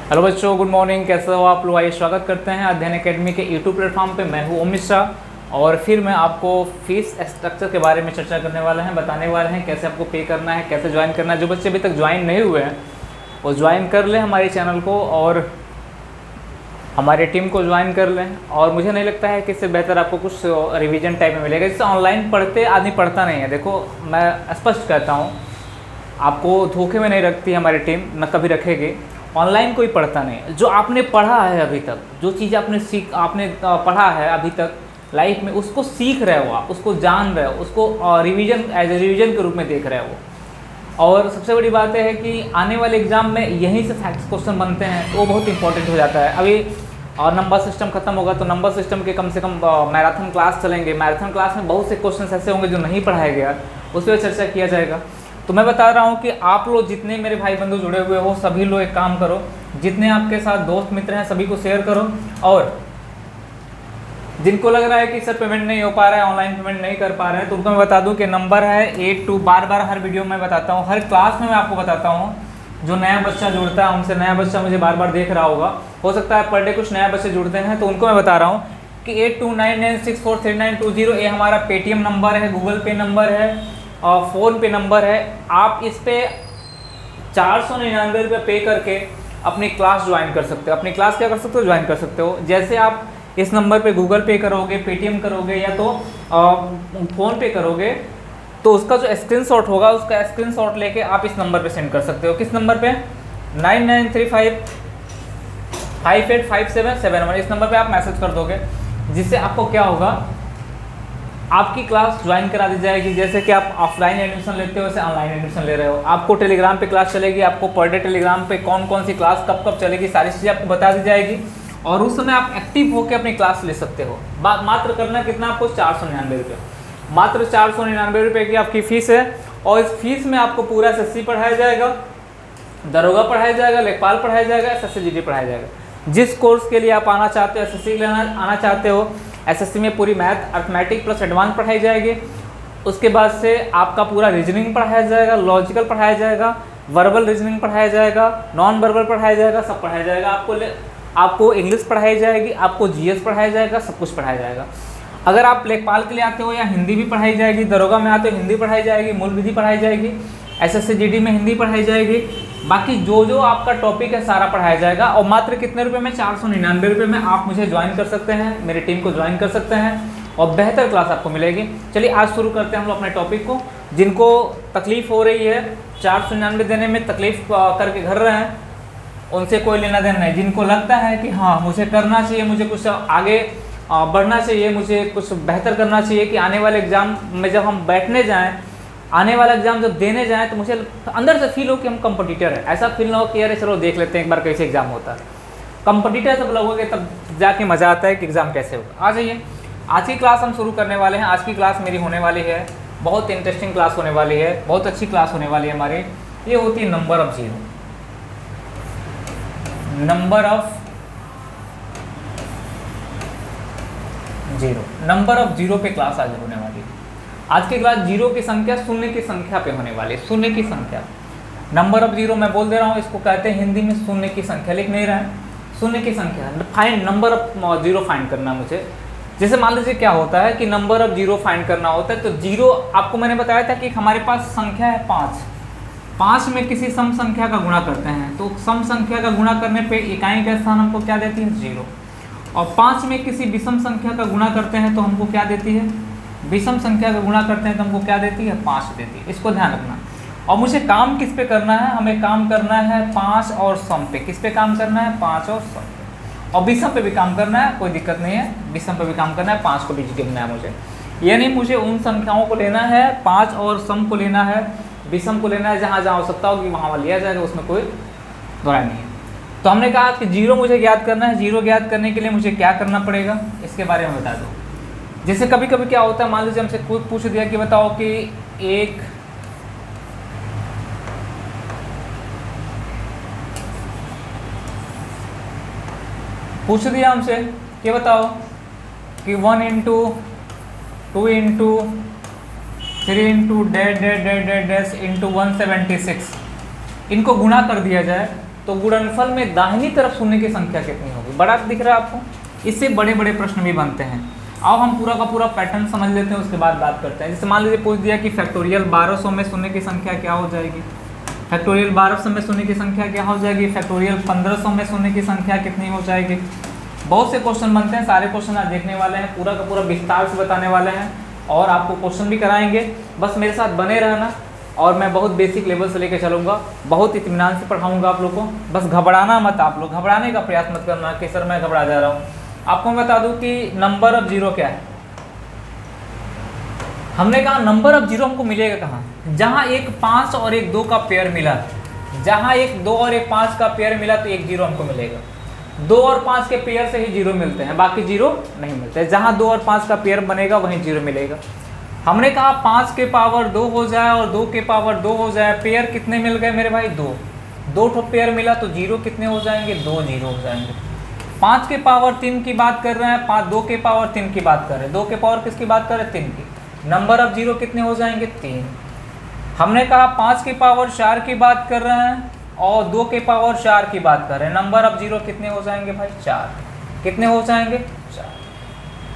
Hello बच्चों, good morning. कैसे हो आप लोग? आइए स्वागत करते हैं अध्ययन एकेडमी के यूट्यूब प्लेटफॉर्म पे। मैं हूं ओम मिश्रा और फिर मैं आपको फीस स्ट्रक्चर के बारे में चर्चा करने वाले हैं, बताने वाले हैं कैसे आपको पे करना है, कैसे ज्वाइन करना है। जो बच्चे अभी तक ज्वाइन नहीं हुए हैं वो ज्वाइन कर लें हमारे चैनल को और हमारी टीम को ज्वाइन कर लें। और मुझे नहीं लगता है कि इससे बेहतर आपको कुछ रिवीजन टाइप में मिलेगा। जैसे ऑनलाइन पढ़ते आदमी पढ़ता नहीं है। देखो, मैं स्पष्ट कहता हूँ, आपको धोखे में नहीं रखती हमारी टीम, न कभी रखेगी। ऑनलाइन कोई पढ़ता नहीं। जो आपने पढ़ा है अभी तक, जो चीज़ आपने पढ़ा है अभी तक लाइफ में, उसको सीख रहे हो आप, उसको जान रहे हो, उसको रिवीजन एज ए रिवीजन के रूप में देख रहे हो। और सबसे बड़ी बात है कि आने वाले एग्जाम में यहीं से फैक्ट्स क्वेश्चन बनते हैं, तो वो बहुत इंपॉर्टेंट हो जाता है। अभी और नंबर सिस्टम खत्म होगा तो नंबर सिस्टम के कम से कम मैराथन क्लास चलेंगे। मैराथन क्लास में बहुत से क्वेश्चन ऐसे होंगे जो नहीं पढ़ाया गया, उस पर चर्चा किया जाएगा। तो मैं बता रहा हूँ कि आप लोग जितने मेरे भाई बंधु जुड़े हुए हो, सभी लोग एक काम करो, जितने आपके साथ दोस्त मित्र हैं सभी को शेयर करो। और जिनको लग रहा है कि सर पेमेंट नहीं हो पा रहा है, ऑनलाइन पेमेंट नहीं कर पा रहे हैं, तो उनको मैं बता दूं कि नंबर है 82। बार बार हर वीडियो में बताता हूँ, हर क्लास में मैं आपको बताता हूँ। जो नया बच्चा जुड़ता है उनसे, नया बच्चा मुझे बार बार देख रहा होगा, हो सकता है पर डे कुछ नया बच्चे जुड़ते हैं, तो उनको मैं बता रहा हूँ कि 8299643920 ये हमारा पेटीएम नंबर है, गूगल पे नंबर है और फ़ोन पे नंबर है। आप इस पर 499 रुपये पे करके अपनी क्लास ज्वाइन कर सकते हो। अपनी क्लास क्या कर सकते हो? ज्वाइन कर सकते हो। जैसे आप इस नंबर पे गूगल पे करोगे, पेटीएम करोगे या तो फ़ोन पे करोगे, तो उसका जो स्क्रीनशॉट होगा, उसका स्क्रीनशॉट लेके आप इस नंबर पे सेंड कर सकते हो। किस नंबर पे? 9935585771। इस नंबर पे आप मैसेज कर दोगे, जिससे आपको क्या होगा, आपकी क्लास ज्वाइन करा दी जाएगी। जैसे कि आप ऑफलाइन एडमिशन लेते हो, वैसे ऑनलाइन एडमिशन ले रहे हो। आपको टेलीग्राम पे क्लास चलेगी, आपको पर डे टेलीग्राम पे कौन कौन सी क्लास कब कब चलेगी, सारी चीज़ें आपको बता दी जाएगी। और उस समय आप एक्टिव होकर अपनी क्लास ले सकते हो। मात्र करना कितना आपको? 499 रुपये। मात्र 499 रुपये की आपकी फ़ीस है। और इस फीस में आपको पूरा SSC पढ़ाया जाएगा, दरोगा पढ़ाया जाएगा, लेखपाल पढ़ाया जाएगा, SSC GD पढ़ाया जाएगा। जिस कोर्स के लिए आप आना चाहते हो, SSC आना चाहते हो, SSC में पूरी मैथ, अर्थमेटिक प्लस एडवांस पढ़ाई जाएगी। उसके बाद से आपका पूरा रीजनिंग पढ़ाया जाएगा, लॉजिकल पढ़ाया जाएगा, वर्बल रीजनिंग पढ़ाया जाएगा, नॉन वर्बल पढ़ाया जाएगा, सब पढ़ाया जाएगा। आपको इंग्लिश पढ़ाई जाएगी, आपको GS पढ़ाया जाएगा, सब कुछ पढ़ाया जाएगा। अगर आप लेखपाल के लिए आते हो या हिंदी भी पढ़ाई जाएगी, दरोगा में आते हो हिंदी पढ़ाई जाएगी, मूल विधि पढ़ाई जाएगी, SSC GD में हिंदी पढ़ाई जाएगी। बाकी जो जो आपका टॉपिक है सारा पढ़ाया जाएगा। और मात्र कितने रुपए में? 499 रुपये में आप मुझे ज्वाइन कर सकते हैं, मेरी टीम को ज्वाइन कर सकते हैं और बेहतर क्लास आपको मिलेगी। चलिए आज शुरू करते हैं हम लोग अपने टॉपिक को। जिनको तकलीफ़ हो रही है 499 देने में, तकलीफ़ करके घर रहे हैं, उनसे कोई लेना देना नहीं। जिनको लगता है कि हाँ मुझे करना चाहिए, मुझे कुछ आगे बढ़ना चाहिए, मुझे कुछ बेहतर करना चाहिए, कि आने वाले एग्ज़ाम में जब हम बैठने जाएँ, आने वाला एग्जाम जब देने जाएं, तो मुझे अंदर से फील हो कि हम कंपटीटर हैं। ऐसा फील ना हो कि यार चलो देख लेते हैं एक बार कैसे एग्जाम होता है। कंपटीटर सब लगोगे तब जाके मज़ा आता है कि एग्ज़ाम कैसे होगा। आ जाइए, आज की क्लास हम शुरू करने वाले हैं। आज की क्लास मेरी होने वाली है, बहुत इंटरेस्टिंग क्लास होने वाली है, बहुत अच्छी क्लास होने वाली है हमारी। ये होती है number of zero. Number of zero पे क्लास आज होने वाली है। आज की क्लास जीरो की संख्या, शून्य की संख्या पे होने वाली है। शून्य की संख्या, नंबर ऑफ जीरो मैं बोल दे रहा हूँ, इसको कहते हैं हिंदी में शून्य की संख्या। लिख नहीं रहे हैं? शून्य की संख्या, find number of zero find करना मुझे। जैसे मान लीजिए क्या होता है कि नंबर ऑफ जीरो फाइंड करना होता है, तो जीरो आपको मैंने बताया था कि हमारे पास संख्या है 5। 5 में किसी सम संख्या का गुणा करते हैं, तो सम संख्या का गुणा करने पर इकाई का स्थान हमको क्या देती है? 0। और 5 में किसी विषम संख्या का गुणा करते हैं तो हमको क्या देती है? विषम संख्या का गुणा करते हैं तो हमको क्या देती है? 5 देती है। इसको ध्यान रखना। और मुझे काम किस पे करना है? हमें काम करना है 5 और सम पे। किस पे काम करना है? 5 और सम पे। और विषम पे भी काम करना है, कोई दिक्कत नहीं है, विषम पे भी काम करना है, 5 को भी गिनना है मुझे। यानी मुझे उन संख्याओं को लेना है, 5 और सम को लेना है, विषम को लेना है, जहाँ जहाँ हो सकता हो कि वहाँ लिया जाएगा, उसमें कोई दोहराई नहीं है। तो हमने कहा कि जीरो मुझे ज्ञात करना है। जीरो ज्ञात करने के लिए मुझे क्या करना पड़ेगा, इसके बारे में बता दो। जैसे कभी कभी क्या होता है, मान लीजिए हमसे कोई पूछ दिया कि बताओ कि एक पूछ दिया हमसे कि बताओ कि 1 into 2 into 3 into dash dash dash dash dash into 176, इनको गुणा कर दिया जाए तो गुणनफल में दाहिनी तरफ शून्य की संख्या कितनी होगी। बड़ा दिख रहा है आपको, इससे बड़े बड़े प्रश्न भी बनते हैं। आओ हम पूरा का पूरा पैटर्न समझ लेते हैं, उसके बाद बात करते हैं। जैसे मान लीजिए पूछ दिया कि फैक्टोरियल 1200 में शून्य की संख्या क्या हो जाएगी, फैक्टोरियल 1200 में शून्य की संख्या क्या हो जाएगी, फैक्टोरियल 1500 में शून्य की संख्या कितनी हो जाएगी। बहुत से क्वेश्चन बनते हैं, सारे क्वेश्चन आज देखने वाले हैं, पूरा का पूरा विस्तार से बताने वाले हैं और आपको क्वेश्चन भी कराएंगे। बस मेरे साथ बने रहना और मैं बहुत बेसिक लेवल से लेकर चलूँगा, बहुत इत्मीनान से पढ़ाऊँगा आप लोग को। बस घबराना मत, आप लोग घबराने का प्रयास मत करना कि सर मैं घबरा जा रहा हूँ। आपको मैं बता दूं कि नंबर ऑफ जीरो क्या है। हमने कहा नंबर ऑफ जीरो हमको मिलेगा कहाँ, जहाँ एक 5 और एक 2 का पेयर मिला, जहाँ एक 2 और एक 5 का पेयर मिला तो एक जीरो हमको मिलेगा। 2 और 5 के पेयर से ही जीरो मिलते हैं, बाकी जीरो नहीं मिलते। जहाँ 2 और 5 का पेयर बनेगा वहीं जीरो मिलेगा। हमने कहा 5 के पावर 2 हो जाए और 2 के पावर 2 हो जाए, पेयर कितने मिल गए मेरे भाई, 2 ठो पेयर मिला तो जीरो कितने हो जाएंगे, 2 जीरो हो जाएंगे। 5 के पावर 3 की बात कर रहे हैं, 2 के पावर 3 की बात कर रहे हैं, 2 के पावर किसकी बात कर रहे हैं, 3 की। नंबर ऑफ जीरो कितने हो जाएंगे, 3। हमने कहा 5 के पावर 4 की बात कर रहे हैं और 2 के पावर 4 की बात कर रहे हैं, नंबर ऑफ जीरो कितने हो जाएंगे भाई, 4। कितने हो जाएंगे, 4।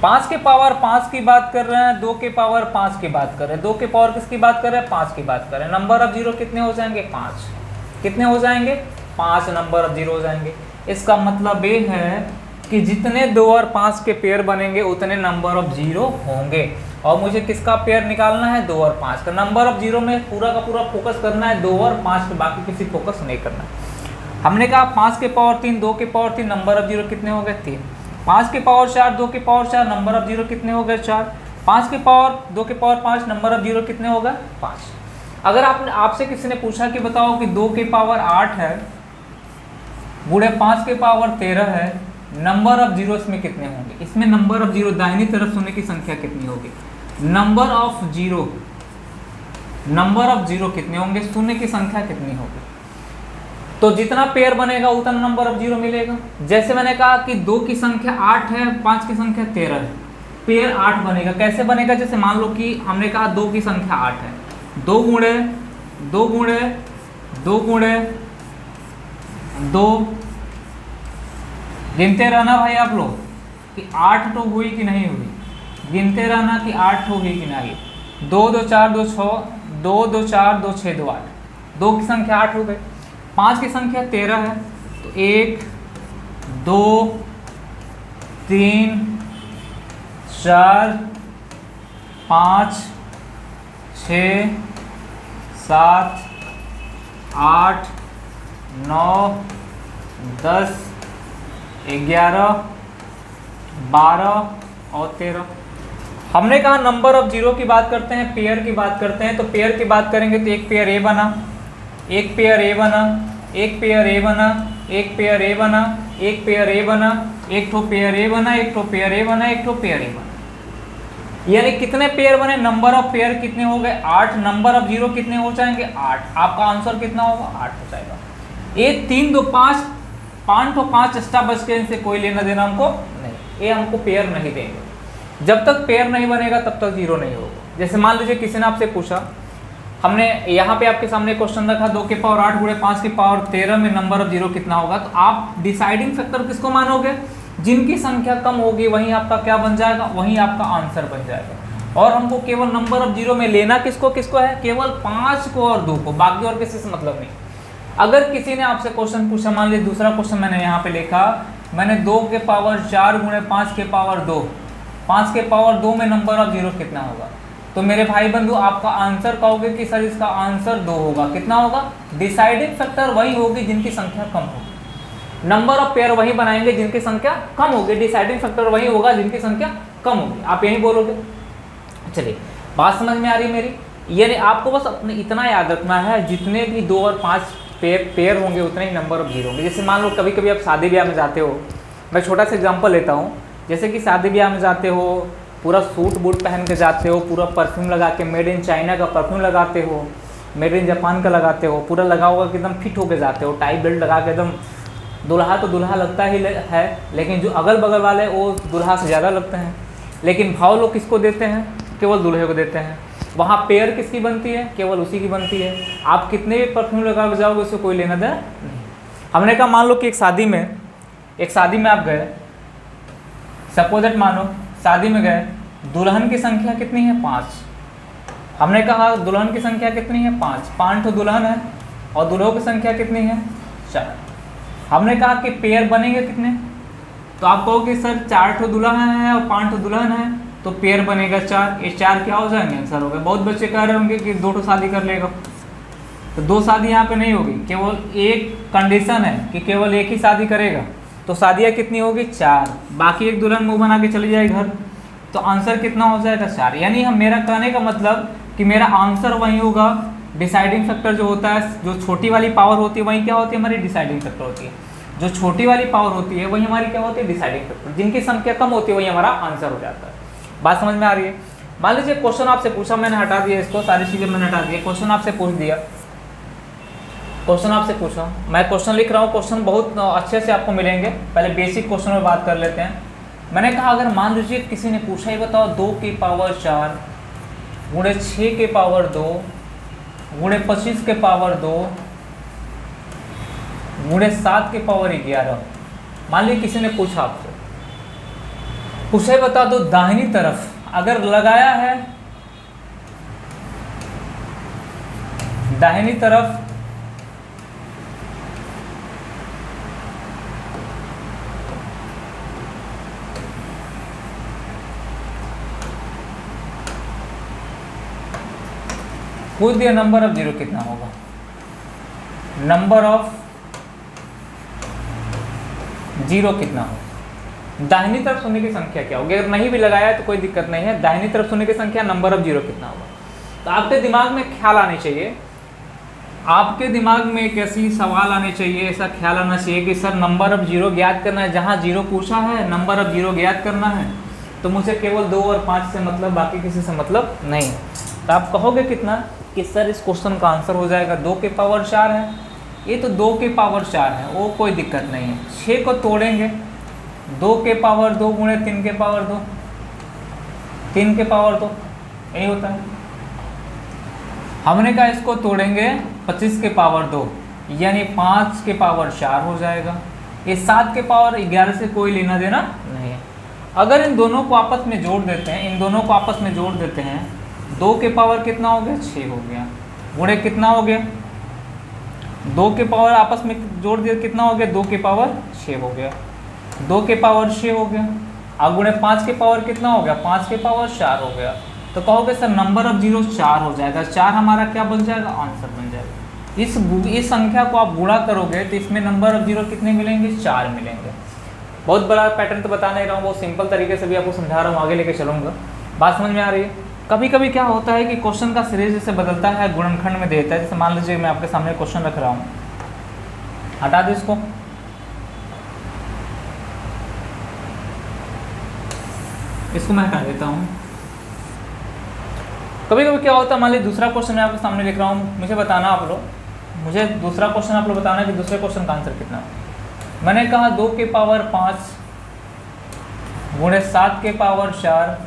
5 के पावर 5 की बात कर रहे हैं, 2 के पावर 5 की बात कर रहे हैं, 2 के पावर किसकी बात कर रहे हैं, 5 की बात कर रहे हैं, नंबर ऑफ जीरो कितने हो जाएंगे, 5। कितने हो जाएंगे, 5 नंबर ऑफ जीरो हो जाएंगे। इसका मतलब ये है कि जितने 2 और 5 के पेयर बनेंगे उतने नंबर ऑफ जीरो होंगे। और मुझे किसका पेयर निकालना है, 2 और 5 का। नंबर ऑफ जीरो में पूरा का पूरा फोकस करना है 2 और 5 पे, बाकी किसी फोकस नहीं करना है। हमने कहा 5 के पावर 3, 2 के पावर 3, नंबर ऑफ जीरो कितने हो गए, 3। 5 के पावर 4, 2 के पावर 4, नंबर ऑफ जीरो कितने हो गए, 4। 5 के पावर 2 के पावर 5, नंबर ऑफ जीरो कितने हो गए, 5। अगर आपसे किसी ने पूछा कि बताओ कि 2 के पावर 8 है गुणे 5 के पावर 13 है, नंबर ऑफ जीरो इसमें कितने होंगे। इसमें नंबर ऑफ जीरो दाहिनी तरफ शून्य की संख्या कितनी होगी, नंबर ऑफ जीरो कितने होंगे, शून्य की संख्या कितनी होगी। तो जितना पेयर बनेगा उतना नंबर ऑफ जीरो मिलेगा। जैसे मैंने कहा कि 2 की संख्या 8 है, 5 की संख्या 13 है, पेयर 8 बनेगा। कैसे बनेगा, जैसे मान लो कि हमने कहा 2 की संख्या 8 है, 2 गुणे 2 गुणे 2 गुणे 2, गिनते रहना भाई आप लोग कि 8 तो हुई कि नहीं हुई, गिनते रहना कि 8 हुई कि नहीं। 2 2 4 2 6, 2 2 4 2 6 2 8, 2 की संख्या 8 हो गई। 5 की संख्या 13 है तो 1 2 3 4 5 6 7 8 9 10 11 12 और 13। हमने कहा नंबर ऑफ जीरो की बात करते हैं, पेयर की बात करते हैं। तो पेयर की बात करेंगे तो एक पेयर ए बना, एक पेयर ए बना, एक पेयर ए बना, एक पेयर ए बना, एक पेयर ए बना, एक ठो पेयर ए बना, एक ठो पेयर ए बना, एक ठो पेयर ए बना। यानी कितने पेयर बने, नंबर ऑफ पेयर कितने हो गए, 8। नंबर ऑफ जीरो कितने हो जाएंगे, 8। आपका आंसर कितना होगा, 8 हो जाएगा। 1 3 2 5, 5 तो 5 एक्स्ट्रा बच के, इनसे कोई लेना देना हमको नहीं, ये हमको पेयर नहीं देंगे। जब तक पेयर नहीं बनेगा तब तक जीरो नहीं होगा। जैसे मान लीजिए किसी ने आपसे पूछा, हमने यहाँ पे आपके सामने क्वेश्चन रखा 2 के पावर 8 गुणे 5 के पावर 13 में नंबर ऑफ जीरो कितना होगा। तो आप डिसाइडिंग फैक्टर किसको मानोगे, जिनकी संख्या कम होगी वहीं आपका क्या बन जाएगा, वहीं आपका आंसर बन जाएगा। और हमको केवल नंबर ऑफ जीरो में लेना किसको किसको है, केवल 5 को और 2 को, बाकी और किसी से मतलब नहीं। अगर किसी ने आपसे क्वेश्चन पूछा, मान लीजिए दूसरा क्वेश्चन मैंने यहाँ पे लिखा, मैंने 2 के पावर 4 गुणे 5 के पावर 2, 5 के पावर 2 में नंबर ऑफ जीरो कितना होगा। तो मेरे भाई बंधु आपका आंसर कहोगे कि सर इसका आंसर 2 होगा। कितना होगा, डिसाइडिंग फैक्टर वही होगी जिनकी संख्या कम होगी। नंबर ऑफ पेयर वही बनाएंगे जिनकी संख्या कम होगी, डिसाइडिंग फैक्टर वही होगा जिनकी संख्या कम होगी। आप यही बोलोगे। चलिए बात समझ में आ रही है मेरी। यानी आपको बस अपने इतना याद रखना है, जितने भी 2 और 5 पेयर होंगे उतने ही नंबर ऑफ जीरो होंगे। जैसे मान लो कभी कभी आप शादी ब्याह में जाते हो, मैं छोटा सा एग्जांपल लेता हूँ। जैसे कि शादी ब्याह में जाते हो, पूरा सूट बूट पहन के जाते हो, पूरा परफ्यूम लगा के, मेड इन चाइना का परफ्यूम लगाते हो, मेड इन जापान का लगाते हो, पूरा लगा हुआ कि एकदम फिट होके जाते हो, टाई बेल्ट लगा के एकदम। दुल्हा तो दुल्हा लगता ही है, लेकिन जो अगल बगल वाले वो दुल्हा से ज़्यादा लगते हैं। लेकिन भाव लोग किसको देते हैं, केवल दूल्हे को देते हैं। वहाँ पेयर किसकी बनती है, केवल उसी की बनती है। आप कितने भी परफ्यूम लगा के जाओगे उससे कोई लेना देना नहीं। हमने कहा मान लो कि एक शादी में आप गए, सपोज दैट मानो शादी में गए, दुल्हन की संख्या कितनी है 5। हमने कहा दुल्हन की संख्या कितनी है 5, 5 ठो दुल्हन है और दुल्हों की संख्या कितनी है 4। हमने कहा कि पेयर बनेंगे कितने, तो आप कहोगे सर 4 ठो दुल्हन है और 5 ठो दुल्हन है तो पेयर बनेगा 4। ये 4 क्या हो जाएंगे, आंसर हो गया। बहुत बच्चे कह रहे होंगे कि 2 ठो शादी कर लेगा, तो 2 शादी यहाँ पे नहीं होगी, केवल एक कंडीशन है कि केवल एक ही शादी करेगा, तो शादियाँ कितनी होगी 4, बाकी एक दुल्हन मुँह बना के चली जाएगी घर, तो आंसर कितना हो जाएगा 4। यानी हम मेरा कहने का मतलब कि मेरा आंसर वही होगा। डिसाइडिंग फैक्टर जो होता है, जो छोटी वाली पावर होती है वही क्या होती है हमारी डिसाइडिंग फैक्टर होती है। जो छोटी वाली पावर होती है वही हमारी क्या होती है डिसाइडिंग फैक्टर। जिनकी संख्या कम होती है वही हमारा आंसर हो जाता है। बात समझ में आ रही है। मान लीजिए क्वेश्चन आपसे पूछा, मैंने हटा दिया इसको, सारी चीज़ें मैंने हटा दी, क्वेश्चन आपसे पूछ दिया, क्वेश्चन आपसे पूछा, मैं क्वेश्चन लिख रहा हूँ, क्वेश्चन बहुत अच्छे से आपको मिलेंगे। पहले बेसिक क्वेश्चन में बात कर लेते हैं। मैंने कहा अगर मान लीजिए किसी ने पूछा ही बताओ 2 की पावर 4 गुणे 6 के पावर 2 गुणे 25 के पावर 2 गुणे 7 के पावर 11। मान लीजिए किसी ने पूछा आपसे, पूछा ही बता दो दाहिनी तरफ अगर लगाया है, दाहिनी तरफ पूछ दिया नंबर ऑफ जीरो कितना होगा, नंबर ऑफ जीरो कितना होगा, दाहिनी तरफ शून्य की संख्या क्या होगी। अगर नहीं भी लगाया तो कोई दिक्कत नहीं है, दाहिनी तरफ शून्य की संख्या नंबर ऑफ जीरो कितना होगा। तो आपके दिमाग में ख्याल आने चाहिए, आपके दिमाग में एक ऐसी सवाल आने चाहिए, ऐसा ख्याल आना चाहिए कि सर नंबर ऑफ जीरो ज्ञात करना है, जहाँ जीरो पूछा है नंबर ऑफ जीरो ज्ञात करना है, तो मुझे केवल 2 और 5 से मतलब, बाकी किसी से मतलब नहीं। तो आप कहोगे कितना कि सर इस क्वेश्चन का आंसर हो जाएगा 2 के पावर 4 है, ये तो 2 के पावर 4 है, वो कोई दिक्कत नहीं है। 6 को तोड़ेंगे, 2 के पावर 2 गुणे 3 के पावर 2, 3 के पावर 2, यही होता है। हमने कहा इसको तोड़ेंगे 25 के पावर 2 यानी 5 के पावर 4 हो जाएगा। ये 7 के पावर 11 से कोई लेना देना नहीं है। अगर इन दोनों को आपस में जोड़ देते हैं, इन दोनों को आपस में जोड़ देते हैं, 2 के पावर कितना हो गया 6 हो गया, गुणे कितना हो गया 2 के पावर आपस में जोड़ दिया कितना हो गया 2 के पावर 6 हो गया, 2 के पावर 6 हो गया, अब गुणे 5 के पावर कितना हो गया 5 के पावर 4 हो गया। तो कहोगे सर नंबर ऑफ जीरो 4 हो जाएगा, 4 हमारा क्या बन जाएगा आंसर बन जाएगा। इस संख्या को आप गुणा करोगे तो इसमें नंबर ऑफ जीरो कितने मिलेंगे 4 मिलेंगे। बहुत बड़ा पैटर्न तो बता नहीं रहा हूँ, बहुत सिंपल तरीके से भी आपको समझा रहा हूँ, आगे लेके चलूँगा। बात समझ में आ रही है। कभी कभी क्या होता है कि क्वेश्चन का सीरीज जैसे बदलता है, गुणनखंड में देता है। जैसे मान लीजिए मैं आपके सामने क्वेश्चन रख रहा हूँ, हटा दो इसको, इसको मैं हटा देता हूँ। कभी कभी क्या होता है, मान लीजिए दूसरा क्वेश्चन मैं आपके सामने लिख रहा हूँ, मुझे बताना आप लोग, मुझे दूसरा क्वेश्चन आप लोग बताना कि दूसरे क्वेश्चन का आंसर कितना है। मैंने कहा 2 के पावर 5 गुणे 7 के पावर 4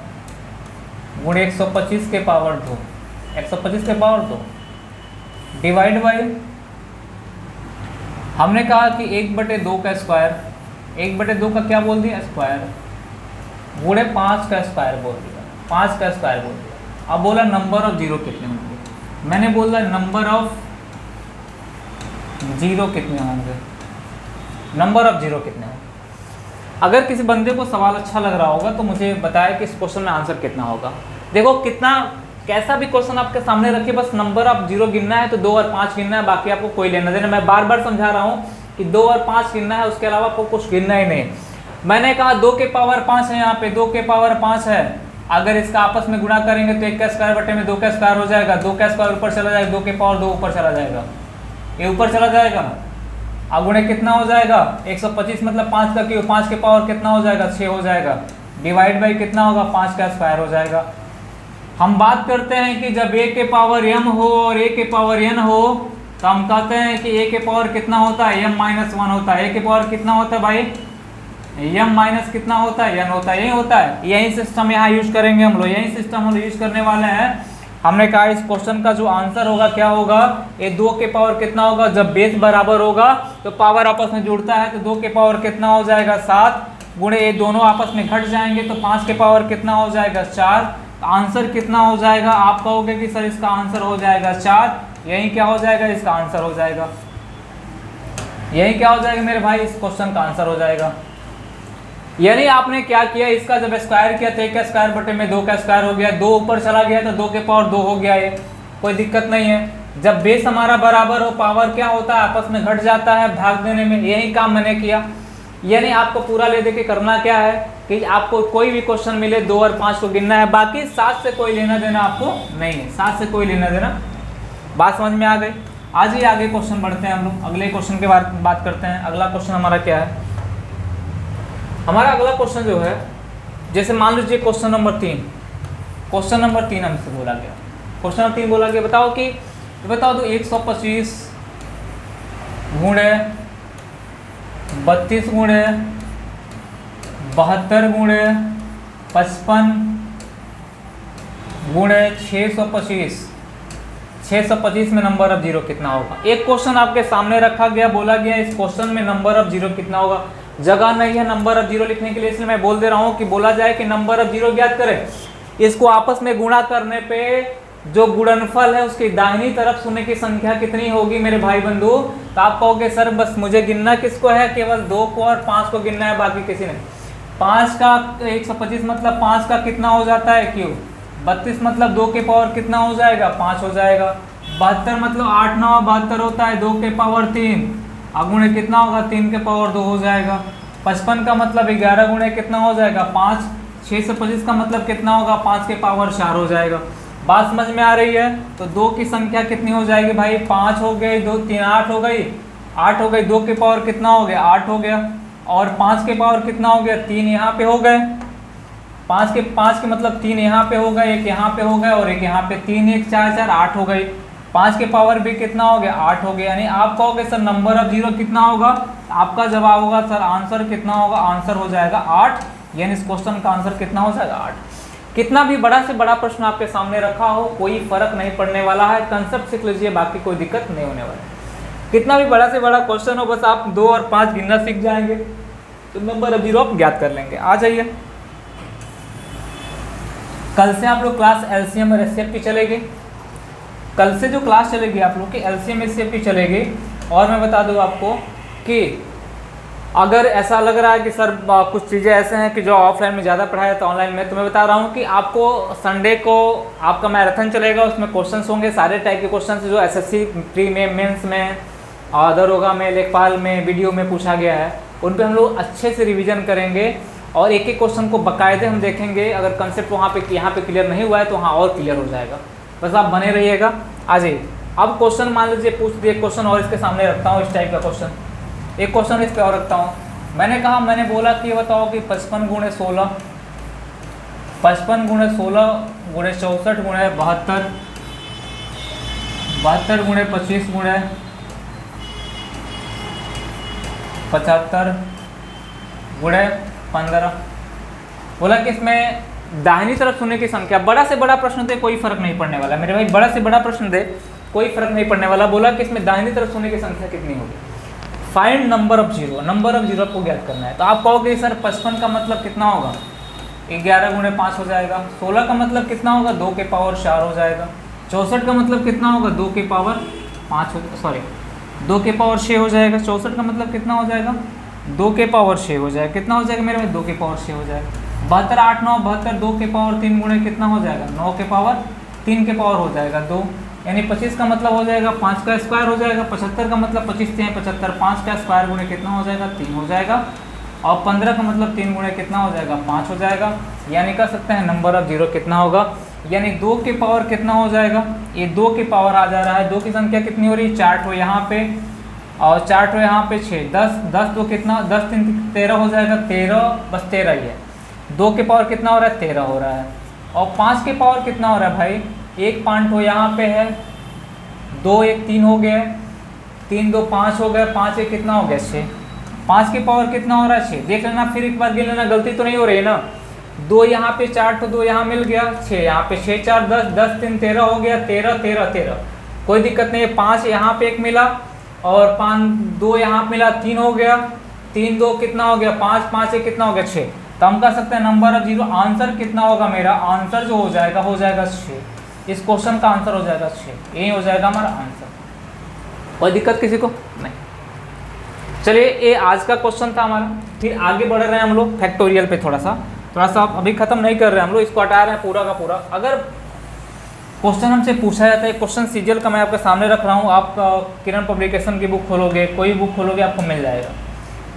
गुणे 125 के पावर 2, 125 के पावर 2 डिवाइड बाई, हमने कहा कि 1/2 का स्क्वायर, 1/2 का क्या बोल दिया स्क्वायर, गुणे 5 का स्क्वायर बोल दिया, 5 का स्क्वायर बोल दिया। अब बोला नंबर ऑफ जीरो कितने होंगे, मैंने बोला नंबर ऑफ जीरो कितने होंगे, नंबर ऑफ जीरो कितने होंगे। अगर किसी बंदे को सवाल अच्छा लग रहा होगा तो मुझे बताए कि इस क्वेश्चन में आंसर कितना होगा। देखो कितना, कैसा भी क्वेश्चन आपके सामने रखिए, बस नंबर ऑफ जीरो गिनना है तो 2 और 5 गिनना है, बाकी आपको कोई लेना देना। मैं बार बार समझा रहा हूँ कि 2 और 5 गिनना है, उसके अलावा आपको कुछ गिनना ही नहीं। मैंने कहा 2 के पावर 5 है, यहाँ पे 2 के पावर 5 है, अगर इसका आपस में गुणा करेंगे तो 1 का स्क्वायर बटे में 2 का स्क्वायर हो जाएगा, 2 का स्क्वायर ऊपर चला जाएगा, 2 के पावर 2 ऊपर चला जाएगा, ये ऊपर चला जाएगा। अब गुणे कितना हो जाएगा 125 मतलब 5 का क्यूब, 5 के पावर कितना हो जाएगा 6 हो जाएगा, डिवाइड बाई कितना होगा 5 का स्क्वायर हो जाएगा। हम बात करते हैं कि जब a के पावर m हो और a के पावर n हो तो हम कहते हैं कि a के पावर कितना होता है m-1 होता है। a के पावर कितना होता है भाई m माइनस कितना होता है n होता है, यही होता है। यही सिस्टम यहाँ यूज करेंगे हम लोग, यही सिस्टम हम यूज करने वाले हैं। हमने कहा इस क्वेश्चन का जो आंसर होगा क्या होगा, ये 2 के पावर कितना होगा, जब बेस बराबर होगा तो पावर आपस में जुड़ता है, तो 2 के पावर कितना हो जाएगा 7 गुणे ये दोनों आपस में घट जाएंगे तो 5 के पावर कितना हो जाएगा 4। आंसर कितना हो जाएगा, आप कहोगे कि सर इसका आंसर हो जाएगा 4, यही क्या हो जाएगा, इसका आंसर हो जाएगा, यही क्या हो जाएगा मेरे भाई, इस क्वेश्चन का आंसर हो जाएगा। यानी आपने क्या किया, इसका जब स्क्वायर किया तो 1 का स्क्वायर बटे में 2 का स्क्वायर हो गया, 2 ऊपर चला गया तो 2 के पावर 2 हो गया, ये कोई दिक्कत नहीं है। जब बेस हमारा बराबर हो पावर क्या होता है, आपस में घट जाता है भाग देने में, यही काम मैंने किया। यानी आपको पूरा ले दे के करना क्या है कि आपको कोई भी क्वेश्चन मिले 2 और 5 को गिनना है, बाकी 7 से कोई लेना देना आपको नहीं है, 7 से कोई लेना देना। बात समझ में आ गई। आज ही आगे क्वेश्चन बढ़ते हैं हम लोग, अगले क्वेश्चन के बारे में बात करते हैं। अगला क्वेश्चन हमारा क्या है, हमारा अगला क्वेश्चन जो है, जैसे मान लीजिए क्वेश्चन नंबर 3, क्वेश्चन नंबर 3 हमसे बोला गया, क्वेश्चन नंबर 3 बोला गया, बताओ तो 125 गुणे 32 गुणे 72 गुणे 55 गुणे 625 में नंबर ऑफ जीरो कितना होगा। एक क्वेश्चन आपके सामने रखा गया, बोला गया इस क्वेश्चन में नंबर ऑफ जीरो कितना होगा। जगह नहीं है नंबर ऑफ जीरो लिखने के लिए, इसलिए मैं बोल दे रहा हूं कि बोला जाए कि नंबर ऑफ जीरो ज्ञात करें, इसको आपस में गुणा करने पे जो गुणनफल है उसकी दाहिनी तरफ शून्य की संख्या कितनी होगी मेरे भाई बंधु। तो आप कहोगे सर बस मुझे गिनना किसको है, केवल 2 को और 5 को गिनना है, बाकी किसी नहीं। 5 का 125 मतलब 5 का कितना हो जाता है क्यों, 32 मतलब 2 के पावर कितना हो जाएगा 5 हो जाएगा। 72 मतलब 8 9 72 होता है 2 के पावर 3, गुणे कितना होगा 3 के पावर 2 हो जाएगा। 55 का मतलब 11 गुणे कितना हो जाएगा 5। 625 का मतलब कितना होगा 5 के पावर 4 हो जाएगा। बात समझ में आ रही है। तो 2 की संख्या कितनी हो जाएगी भाई, 5 हो गई, 2 3 8 हो गई, 8 हो गई, 2 के पावर कितना हो गया 8 हो गया, और 5 के पावर कितना हो गया 3 यहाँ पे हो गए। 5 के मतलब 3 यहाँ पे हो गए, एक यहाँ पे हो गए और एक यहाँ पे, 3 1 4 4 8 हो गई। 5 के पावर भी कितना हो गया 8 हो गया। यानी आप कहोगे सर नंबर ऑफ जीरो कितना होगा, आपका जवाब होगा सर आंसर कितना होगा, आंसर हो जाएगा 8। यानी इस क्वेश्चन का आंसर कितना हो जाएगा 8। कितना भी बड़ा से बड़ा प्रश्न आपके सामने रखा हो कोई फर्क नहीं पड़ने वाला है, कंसेप्ट सीख लीजिए, बाकी कोई दिक्कत नहीं होने वाला है। कितना भी बड़ा से बड़ा क्वेश्चन हो, बस आप 2 और 5 गिनना सीख जाएंगे तो नंबर ऑफ जीरो आप ज्ञात कर लेंगे। आ जाइए, कल से आप लोग क्लास एलसीएम और एचसीएफ की चलेगी। कल से जो क्लास चलेगी आप लोग की एलसीएम एचसीएफ की चलेगी। और मैं बता दूं आपको कि अगर ऐसा लग रहा है कि सर कुछ चीज़ें ऐसे हैं कि जो ऑफलाइन में ज़्यादा पढ़ाया तो ऑनलाइन में, तो मैं बता रहा हूँ कि आपको संडे को आपका मैराथन चलेगा, उसमें क्वेश्चंस होंगे सारे टाइप के क्वेश्चंस जो एसएससी प्री में, मेंस में, दरोगा में, लेखपाल में, वीडियो में पूछा गया है, उन पर हम लोग अच्छे से रिविज़न करेंगे और एक एक क्वेश्चन को बाकायदे हम देखेंगे। अगर कंसेप्ट वहाँ पे यहाँ पे क्लियर नहीं हुआ है तो वहाँ और क्लियर हो जाएगा, बस आप बने रहिएगा। आ जाइए, अब क्वेश्चन मान लीजिए पूछ दिए, क्वेश्चन और इसके सामने रखता हूँ, इस टाइप का क्वेश्चन, एक क्वेश्चन इस पे और रखता हूँ। मैंने बोला कि ये बताओ कि 55 गुणे 16, 55 गुणे 16 गुणे 64 गुणे 72, 72 गुणे 25 गुणे 75 गुणे 15। बोला कि इसमें दाहिनी तरफ शून्य की संख्या, बड़ा से बड़ा प्रश्न दे कोई फर्क नहीं पड़ने वाला मेरे भाई, बड़ा से बड़ा प्रश्न दे कोई फर्क नहीं पड़ने वाला। बोला कि इसमें दाहिनी तरफ शून्य की संख्या कितनी होगी, find number of zero, number of zero आपको ज्ञात करना है। तो आप कहोगे सर 55 का मतलब कितना होगा 11 गुणे 5 हो जाएगा। 16 का मतलब कितना होगा 2 के पावर 4 हो जाएगा। 64 का मतलब कितना होगा 2 के पावर 5 सॉरी 2 के पावर 6 हो जाएगा। 64 का मतलब कितना हो जाएगा 2 के पावर 6 हो जाएगा। कितना हो जाएगा मेरे भाई 2 के पावर 6 हो जाएगा। 72 8 9 72, 2 के पावर 3 गुणे कितना हो जाएगा 9 के पावर 3 के पावर हो जाएगा 2। यानी 25 का मतलब हो जाएगा 5 का स्क्वायर हो जाएगा। 75 का मतलब 25 3 75, 5 का स्क्वायर गुणे कितना हो जाएगा 3 हो जाएगा। और 15 का मतलब 3 गुणे कितना हो जाएगा 5 हो जाएगा। यानी कह सकते हैं नंबर ऑफ जीरो कितना होगा, यानी 2 के पावर कितना हो जाएगा, ये 2 के पावर आ जा रहा है। 2 की संख्या कितनी हो रही है 4 ठो यहाँ पे और 4 ठो यहाँ पे 6, 10 2 कितना 10 3 13 हो जाएगा। 13 बस 13 ही है। 2 के पावर कितना हो रहा है 13 हो रहा है। और 5 के पावर कितना हो रहा है भाई, 1 5 ठो यहाँ पे है, 2 1 3 हो गए, 3 2 5 हो गए, 5 1 कितना हो गया 6। 5 के पावर कितना हो रहा है 6। देख लेना फिर एक बार गिन लेना, गलती तो नहीं हो रही है ना। 2 यहाँ पे 4 तो 2 यहाँ मिल गया, 6 यहाँ पे 6 4 10, 10 3 13 हो गया, 13 13 13, कोई दिक्कत नहीं है। 5 यहाँ पे एक मिला और 5 2 यहाँ मिला, 3 हो गया, 3 2 कितना हो गया 5, 5 1 कितना हो गया 6। तो हम कह सकते हैं नंबर ऑफ जीरो, आंसर कितना होगा मेरा, आंसर जो हो जाएगा 6। इस क्वेश्चन का आंसर हो जाएगा 6, यही हो जाएगा हमारा आंसर। कोई दिक्कत किसी को नहीं। चलिए ये आज का क्वेश्चन था हमारा। फिर आगे बढ़ रहे हैं हम लोग फैक्टोरियल पे, थोड़ा सा अभी खत्म नहीं कर रहे हैं हम लोग, इसको हटा रहे हैं पूरा का पूरा। अगर क्वेश्चन हमसे पूछा जाता है, क्वेश्चन सीजीएल का मैं आपके सामने रख रहा हूँ, आप किरण पब्लिकेशन की बुक खोलोगे, कोई बुक खोलोगे आपको मिल जाएगा।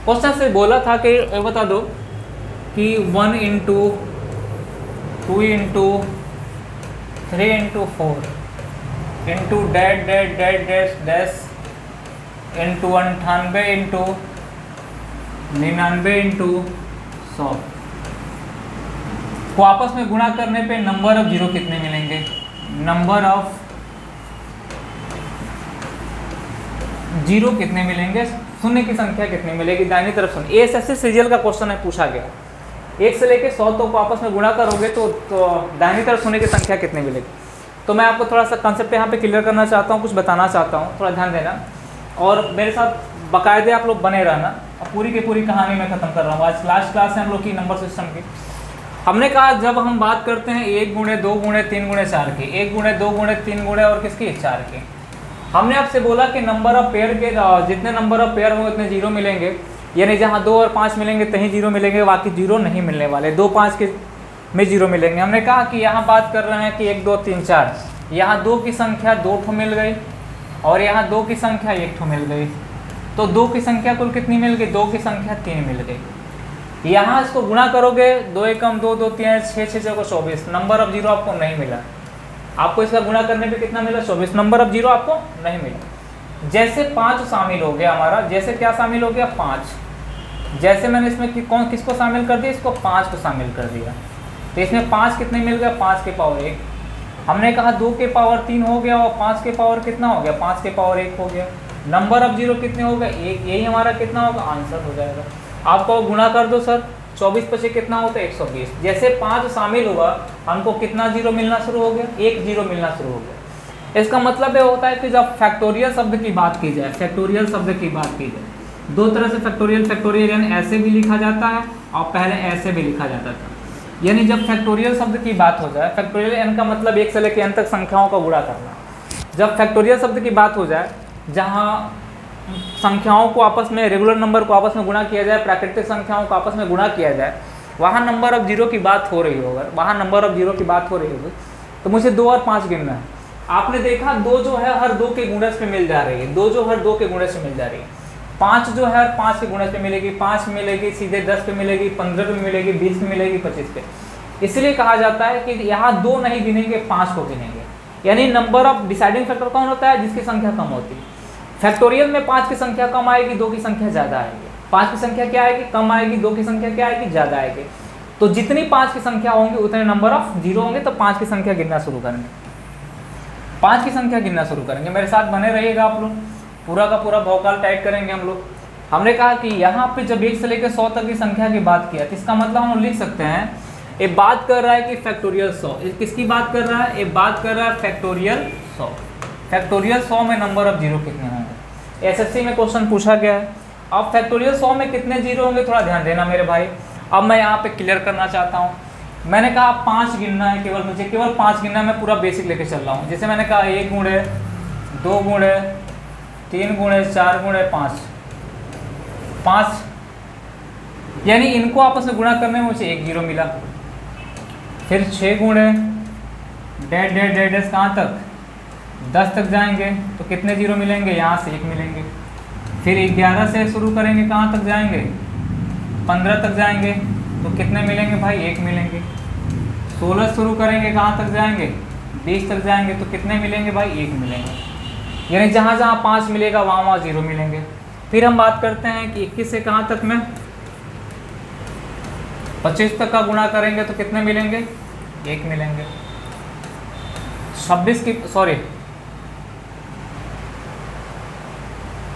क्वेश्चन से बोला था कि बता दो कि 1 into 2 into 3 into 4 into dad dad dad dash dash into 98 into 99 into 100 को आपस में गुणा करने पे नंबर ऑफ जीरो कितने मिलेंगे, नंबर ऑफ जीरो कितने मिलेंगे, शून्य की संख्या कितनी मिलेगी दाहिनी तरफ सुन। एएसएससी सीजीएल का क्वेश्चन है, पूछा गया 1 से लेके 100 तो को आपस में गुणा करोगे तो दाहिनी तरफ शून्य की संख्या कितनी मिलेगी। तो मैं आपको थोड़ा सा कंसेप्ट यहाँ पे क्लियर करना चाहता हूँ, कुछ बताना चाहता हूँ, थोड़ा ध्यान देना और मेरे साथ बाकायदे आप लोग बने रहना। और पूरी की पूरी कहानी मैं खत्म कर रहा हूँ। आज लास्ट क्लास है हम लोग की नंबर सिस्टम की। हमने कहा जब हम बात करते हैं 1 गुणे 2 गुणे 3 गुणे 4 की, 1 गुणे 2 गुणे 3 गुणे और किसकी 4 की, हमने आपसे बोला कि नंबर ऑफ पेयर के जितने नंबर ऑफ पेयर होंगे उतने जीरो मिलेंगे, यानी जहाँ 2 और 5 मिलेंगे तहीं जीरो मिलेंगे, बाकी जीरो नहीं मिलने वाले, 2 5 के में जीरो मिलेंगे। हमने कहा कि यहाँ बात कर रहे हैं कि 1 2 3 4, यहाँ 2 की संख्या 2 ठो मिल गई और यहाँ 2 की संख्या 1 ठो मिल गई, तो 2 की संख्या कुल कितनी मिल गई, 2 की संख्या 3 मिल गई। यहाँ इसको गुणा करोगे 2 एकम 2 2 3 6 6 को 24, नंबर ऑफ जीरो आपको नहीं मिला। आपको इसका गुणा करने पे कितना मिला 24, नंबर ऑफ जीरो आपको नहीं मिला। जैसे 5 शामिल हो गया हमारा, जैसे क्या शामिल हो गया 5, जैसे मैंने इसमें कौन किसको शामिल कर दिया, इसको 5 को शामिल कर दिया, तो इसमें 5 कितने मिल गया 5 के पावर 1। हमने कहा 2 के पावर 3 हो गया और 5 के पावर कितना हो गया 5 के पावर 1 हो गया। नंबर ऑफ जीरो कितने हो गए 1, यही हमारा कितना होगा आंसर हो जाएगा। आपको गुणा कर दो सर, 24 पचे कितना होता है 120। जैसे 5 शामिल हुआ हमको कितना जीरो मिलना शुरू हो गया, 1 जीरो मिलना शुरू हो गया। इसका मतलब ये होता है कि जब फैक्टोरियल शब्द की बात की जाए, फैक्टोरियल शब्द की बात की जाए, 2 तरह से फैक्टोरियल यानी ऐसे भी लिखा जाता है और पहले ऐसे भी लिखा जाता था। यानी जब फैक्टोरियल शब्द की बात हो जाए, फैक्टोरियल एन का मतलब 1 से लेकर n तक संख्याओं का गुणा करना। जब फैक्टोरियल शब्द की बात हो जाए जहाँ संख्याओं को आपस में, रेगुलर नंबर को आपस में गुणा किया जाए, प्राकृतिक संख्याओं को आपस में गुणा किया जाए, वहाँ नंबर ऑफ जीरो की बात हो रही होगा, वहाँ नंबर ऑफ जीरो की बात हो रही होगी। तो मुझे 2 और 5 गिनना है। आपने देखा 2 जो है हर 2 के गुणज पे मिल जा रही है, 2 जो हर 2 के गुणज पे मिल जा रही है। 5 जो है हर 5 के गुणज पे मिलेगी, 5 मिलेगी सीधे 10 पे मिलेगी, 15 पे मिलेगी, 20 पे मिलेगी, 25 पे। इसलिए कहा जाता है कि यहाँ 2 नहीं गिनेंगे 5 को गिनेंगे। यानी नंबर ऑफ डिसाइडिंग फैक्टर कौन होता है, जिसकी संख्या कम होती है। फैक्टोरियल में 5 की संख्या कम आएगी, 2 की संख्या ज़्यादा आएगी। 5 की संख्या क्या आएगी कम आएगी, 2 की संख्या क्या आएगी ज़्यादा आएगी। तो जितनी 5 की संख्या होंगी उतने नंबर ऑफ जीरो होंगे। तो 5 की संख्या गिनना शुरू करेंगे, 5 की संख्या गिनना शुरू करेंगे। मेरे साथ बने रहिएगा आप लोग, पूरा का पूरा भौकाल टाइट करेंगे हम लोग। हमने कहा कि यहाँ पे जब 1 से लेकर 100 तक की संख्या की बात किया तो इसका मतलब हम लिख सकते हैं ये बात कर रहा है कि फैक्टोरियल 100, किसकी बात कर रहा है, ये बात कर रहा है फैक्टोरियल 100। फैक्टोरियल 100 में नंबर ऑफ जीरो कितने होंगे, एसएससी में क्वेश्चन पूछा गया है। अब फैक्टोरियल 100 में कितने जीरो होंगे थोड़ा ध्यान देना मेरे भाई। अब मैं यहाँ पे क्लियर करना चाहता हूँ। मैंने कहा 5 गिनना है, केवल मुझे केवल 5 गिनना है। मैं पूरा बेसिक लेके चल रहा हूँ। जैसे मैंने कहा 1 गुणे 2 गुणे 3 गुणे 4 गुणे 5, यानी इनको आपस में गुणा करने में मुझे 1 जीरो मिला। फिर 6 गुणे डेढ़ डेढ़ डेढ़ डेढ़ कहाँ तक 10 तक जाएंगे तो कितने जीरो मिलेंगे, यहाँ से 1 मिलेंगे। फिर 11 से शुरू करेंगे, कहाँ तक जाएंगे 15 तक जाएंगे तो कितने मिलेंगे भाई 1 मिलेंगे। 16 शुरू करेंगे, कहाँ तक जाएंगे 20 तक जाएंगे तो कितने मिलेंगे भाई 1 मिलेंगे। यानी जहाँ जहाँ 5 मिलेगा वहाँ वहाँ जीरो मिलेंगे। फिर हम बात करते हैं कि 21 से कहाँ तक में 25 तक का गुणा करेंगे तो कितने मिलेंगे 1 मिलेंगे। 26 की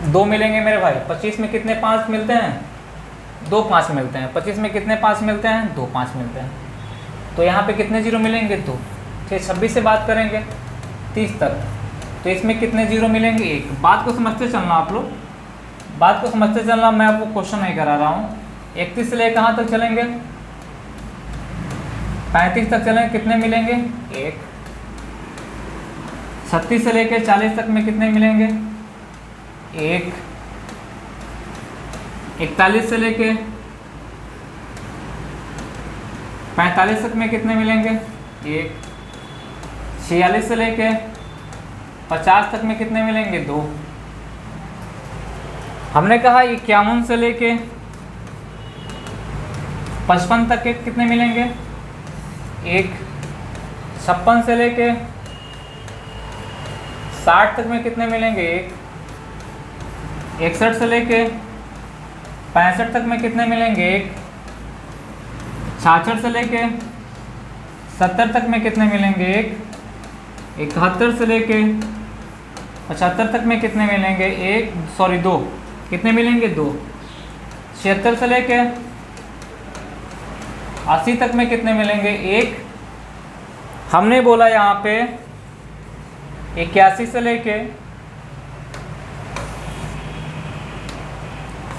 2 मिलेंगे मेरे भाई। 25 में कितने 5 मिलते हैं 2 5 मिलते हैं। 25 में कितने 5 मिलते हैं 2 5 मिलते हैं। तो यहाँ पे कितने जीरो मिलेंगे? 2। ठीक, 26 से बात करेंगे 30 तक, तो इसमें कितने जीरो मिलेंगे? 1। बात को समझते चलना आप लोग, बात को समझते चलना, मैं आपको क्वेश्चन नहीं करा रहा हूँ। 31 से लेकर कहाँ तक चलेंगे? 35 तक चलेंगे, कितने मिलेंगे? 1। 36 से लेकर 40 तक में कितने मिलेंगे? 1। 41 से लेके 45 तक में कितने मिलेंगे? 1। 46 से लेके 50 तक में कितने मिलेंगे? 2। हमने कहा 51 से लेके 55 तक के कितने मिलेंगे? 1। 56 से लेके 60 तक में कितने मिलेंगे? 1। 61 से लेके 65 तक में कितने मिलेंगे? 1। 66 से लेके 70 तक में कितने मिलेंगे? 1। 71 से लेके 75 तक में कितने मिलेंगे? 2। कितने मिलेंगे? 2। 76 से लेके 80 तक में कितने मिलेंगे? 1। हमने बोला यहाँ पे 81 से लेके,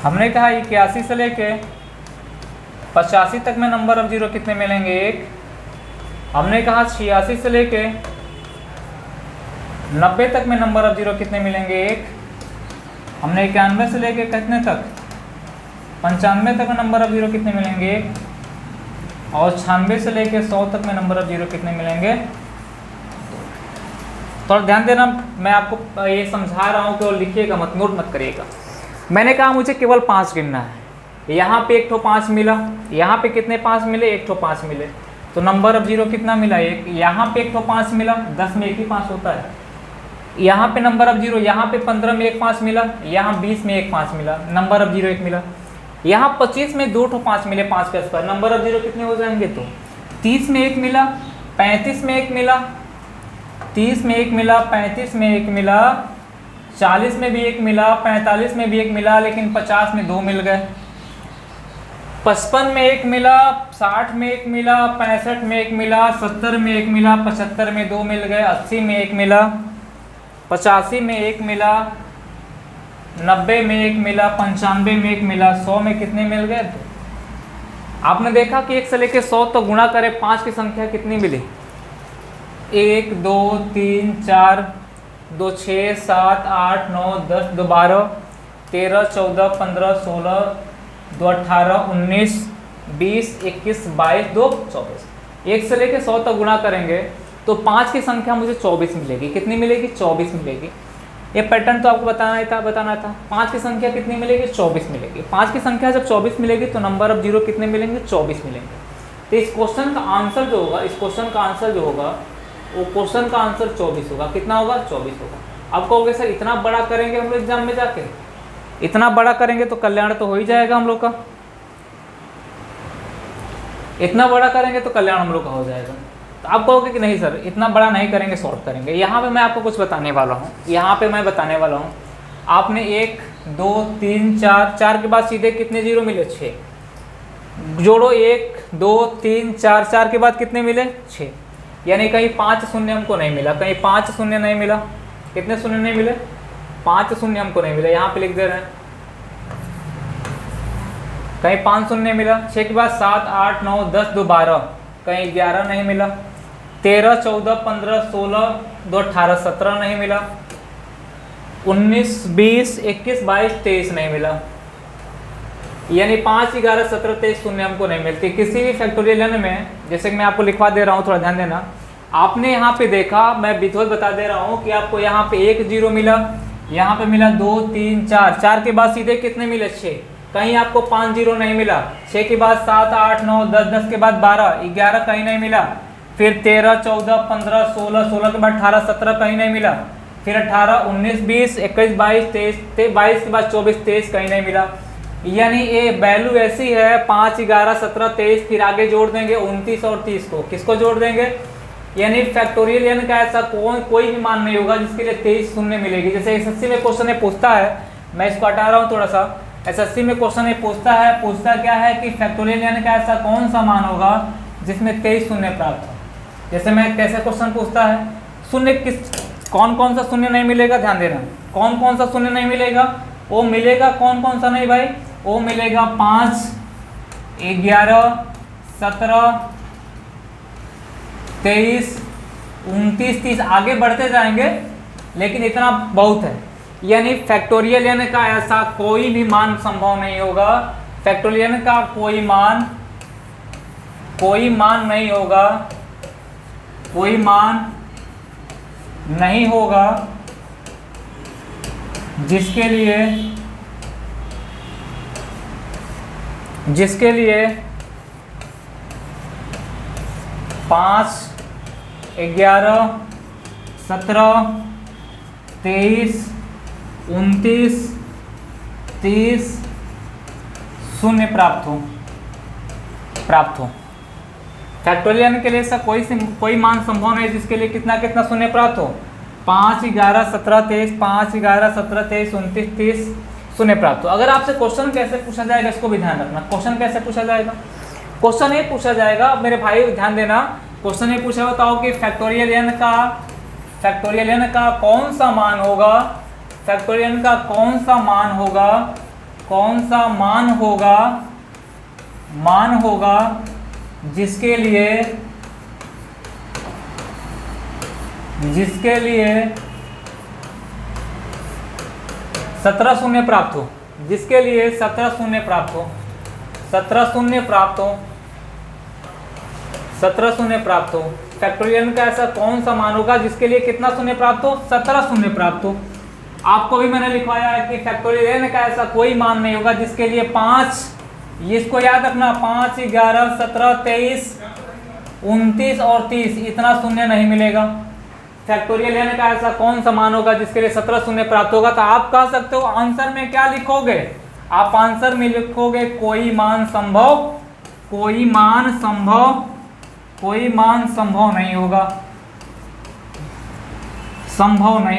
हमने कहा 81 से लेके 85 तक में नंबर ऑफ जीरो कितने मिलेंगे? 1। हमने कहा 86 से लेके 90 तक में नंबर ऑफ जीरो कितने मिलेंगे? 1। हमने 91 से लेके कितने तक? 95 तक में नंबर ऑफ जीरो कितने मिलेंगे? 1। और 96 से लेके 100 तक में नंबर ऑफ जीरो कितने मिलेंगे? थोड़ा ध्यान देना, मैं आपको ये समझा रहा हूँ कि लिखिएगा मत, नोट मत करिएगा। मैंने कहा मुझे केवल 5 गिनना है। यहाँ पे 1 ठो 5 मिला, यहाँ पे कितने 5 मिले? 1 ठो 5 मिले, तो नंबर ऑफ जीरो कितना मिला? 1। यहाँ पे 1 ठो 5 मिला, 10 में 1 ही 5 होता है। यहाँ पे नंबर ऑफ जीरो, यहाँ पे 15 में 1 5 मिला, यहाँ 20 में 1 5 मिला, नंबर ऑफ जीरो 1 मिला। यहाँ 25 में 2 ठो 5 मिले, 5 के स्क्वायर, नंबर ऑफ जीरो कितने हो जाएंगे? तो 30 में 1 मिला, 35 में 1 मिला, 30 में 1 मिला, 35 में 1 मिला, 40 में भी 1 मिला, 45 में भी 1 मिला, लेकिन 50 में 2 मिल गए। 55 में 1 मिला, 60 में 1 मिला, 65 में 1 मिला, 70 में 1 मिला, 75 में 2 मिल गए, 80 में 1 मिला, 85 में 1 मिला, 90 में 1 मिला, 95 में 1 मिला, 100 में कितने मिल गए? 2। आपने देखा कि 1 से लेके 100 तो गुणा करें, 5 की संख्या कितनी मिली? 1 2 3 4 2 6 7 8 9 10 2 12 13 14 15 16 2 18 19 20 21 22 2 24। 1 से लेके 100 तक गुणा करेंगे तो 5 की संख्या मुझे 24 मिलेगी। कितनी मिलेगी? 24 मिलेगी। ये पैटर्न तो आपको बताना था। 5 की संख्या कितनी मिलेगी? 24 मिलेगी। 5 की संख्या जब 24 मिलेगी तो नंबर ऑफ जीरो कितने मिलेंगे? 24 मिलेंगे। तो इस क्वेश्चन का आंसर जो होगा, इस क्वेश्चन का आंसर जो होगा, वो क्वेश्चन का आंसर 24 होगा। कितना होगा? 24 होगा। अब कहोगे सर इतना बड़ा करेंगे हम लोग एग्जाम में जाके, इतना बड़ा करेंगे तो कल्याण तो हो ही जाएगा हम लोग का, इतना बड़ा करेंगे तो कल्याण हम लोग का हो जाएगा। तो आप कहोगे कि नहीं सर इतना बड़ा नहीं करेंगे, शॉर्ट करेंगे। यहाँ पे मैं आपको कुछ बताने वाला हूँ, यहाँ पे मैं बताने वाला हूँ। आपने 1 2 3 4, 4 के बाद सीधे कितने जीरो मिले? 6। जोड़ो 1 2 3 4, 4 के बाद कितने मिले? 6। यानी कहीं 5 शून्य हमको नहीं मिला, कहीं 5 शून्य नहीं मिला। कितने शून्य नहीं मिले? 5 शून्य हमको नहीं मिले। यहाँ पे लिख दे रहे हैं कहीं 5 शून्य मिला। 6 के बाद 7 8 9 10 2 12, कहीं 11 नहीं मिला। 13 14 15 16 2 18 17 नहीं मिला। 19 20 21 22 23 नहीं मिला। यानी 5 11 17 23 शून्य हमको नहीं मिलती किसी भी फैक्टोरियल में। जैसे कि मैं आपको लिखवा दे रहा हूँ, थोड़ा ध्यान देना। आपने यहाँ पे देखा, मैं विजुअल बता दे रहा हूँ कि आपको यहाँ पे 1 जीरो मिला, यहाँ पे मिला 2 3 4, 4 के बाद सीधे कितने मिले? 6। कहीं आपको 5 जीरो नहीं मिला। 6 के बाद 7 8 9 10, 10 के बाद 12 11 कहीं नहीं मिला। फिर 13 14 15 16, 16 के बाद 18 17 कहीं नहीं मिला। फिर 18 19 20 21 22 23, 22 के बाद 24 23 कहीं नहीं मिला। यानी ये वैल्यू ऐसी है 5 11 17 23, फिर आगे जोड़ देंगे 29 और 30 को। किसको जोड़ देंगे? यानी फैक्टोरियल यानी का ऐसा कोई भी मान नहीं होगा जिसके लिए 23 शून्य मिलेगी। जैसे एसएससी में क्वेश्चन ये पूछता है, मैं इसको हटा रहा हूँ थोड़ा सा। एसएससी में क्वेश्चन ये पूछता क्या है कि फैक्टोरियल यानी का ऐसा कौन सा मान होगा जिसमें 23 शून्य प्राप्त हो। जैसे मैं कैसे क्वेश्चन पूछता है, शून्य कौन कौन सा शून्य नहीं मिलेगा, ध्यान देना, कौन कौन सा शून्य नहीं मिलेगा, वो मिलेगा कौन कौन सा नहीं भाई, वो मिलेगा 5, 11, 17, 23, 29, 30, आगे बढ़ते जाएंगे लेकिन इतना बहुत है। यानी फैक्टोरियल का ऐसा कोई भी मान संभव नहीं होगा, फैक्टोरियल का कोई मान नहीं होगा, कोई मान नहीं होगा जिसके लिए 5, 11, 17, 23, 29, 30 शून्य प्राप्त हो। फैक्टोरियल के लिए ऐसा कोई मान संभव नहीं जिसके लिए कितना कितना शून्य प्राप्त हो, 5, 11, 17, 23, 5, 11, 17, 23, 29, 30 शून्य प्राप्त हो। अगर आपसे क्वेश्चन कैसे पूछा जाएगा इसको भी ध्यान रखना। क्वेश्चन कैसे पूछा जाएगा, क्वेश्चन ये पूछा जाएगा मेरे भाई, ध्यान देना, क्वेश्चन ये पूछा बताओ कि फैक्टोरियल का कौन सा मान होगा, फैक्टोरियल का कौन सा मान होगा जिसके लिए 17 शून्य प्राप्त हो, जिसके लिए 17 शून्य प्राप्त हो, 17 शून्य प्राप्त हो। फैक्टोरियल का ऐसा कौन सा मान होगा जिसके लिए कितना शून्य प्राप्त हो, 17 शून्य प्राप्त हो। आपको भी मैंने लिखवाया है कि फैक्टोरियल का ऐसा कोई मान नहीं होगा जिसके लिए 5, इसको याद रखना, 5, 11, 17, 23, 29 और 30 इतना शून्य नहीं मिलेगा। फैक्टोरियल का ऐसा कौन सा मान होगा जिसके लिए 17 शून्य प्राप्त होगा। तो आप कह सकते हो आंसर में क्या लिखोगे, आप आंसर में लिखोगे कोई मान संभव नहीं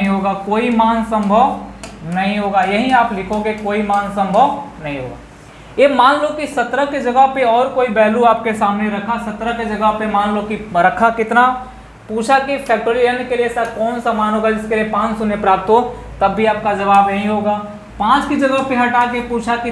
होगा, कोई मान संभव नहीं होगा, यही आप लिखोगे, कोई मान संभव नहीं होगा। ये मान लो कि 17 के जगह पे और कोई वैल्यू आपके सामने रखा, 17 के जगह पे मान लो कि रखा कितना, पूछा कि फैक्टोरियल के लिए ऐसा कौन सा मान होगा जिसके लिए 5 शून्य प्राप्त हो, तब भी आपका जवाब यही होगा। 5 की जगह पे हटा के पूछा कि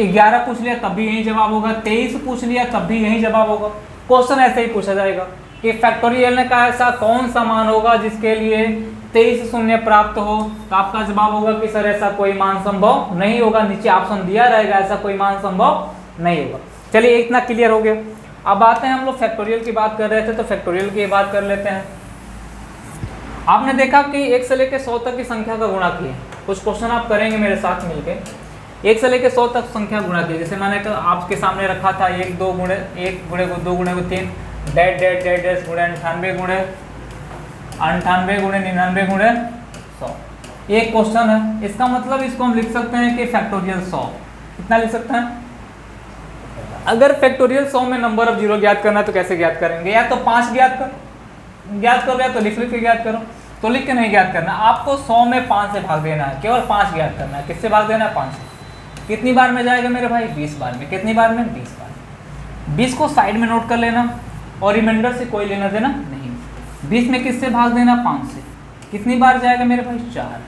11 पूछ लिया तब भी यही जवाब होगा, 23 पूछ लिया तब भी यही जवाब होगा। क्वेश्चन ऐसे ही पूछा जाएगा कि फैक्टोरियल का ऐसा कौन सा मान होगा जिसके लिए 23 शून्य प्राप्त हो, तो आपका जवाब होगा कि सर ऐसा कोई मान संभव नहीं होगा, नीचे ऑप्शन दिया रहेगा ऐसा कोई मान संभव नहीं होगा। चलिए इतना क्लियर हो गया। अब आते हैं, हम लोग फैक्टोरियल की बात कर रहे थे तो फैक्टोरियल की बात कर लेते हैं। आपने देखा कि 1 से लेकर 100 तक की संख्या का गुणा किए, कुछ क्वेश्चन आप करेंगे मेरे साथ मिलके, 1 से लेकर 100 तक संख्या गुणा की। जैसे मैंने आपके सामने रखा था 1 2 गुणे 1 गुणे 2 गुणे 3 डेड डेड डेड डेड गुणे 98 गुणे 99 गुणे 100। एक क्वेश्चन है, इसका मतलब इसको हम लिख सकते हैं कि फैक्टोरियल 100। कितना लिख सकते हैं? अगर फैक्टोरियल 100 में नंबर ऑफ जीरो ज्ञात करना है तो कैसे ज्ञात करेंगे? या तो 5 ज्ञात करो या तो लिख के ज्ञात करो। तो लिख के नहीं ज्ञात करना, आपको 100 में 5 से भाग देना है, केवल 5 ज्ञात करना है। किससे भाग देना है? 5 से। कितनी बार में जाएगा मेरे भाई? 20 बार में। कितनी बार में? 20 बार। 20 को साइड में नोट कर लेना और रिमाइंडर से कोई लेना देना नहीं। 20 में किससे भाग देना? 5 से। कितनी बार जाएगा मेरे भाई? 4।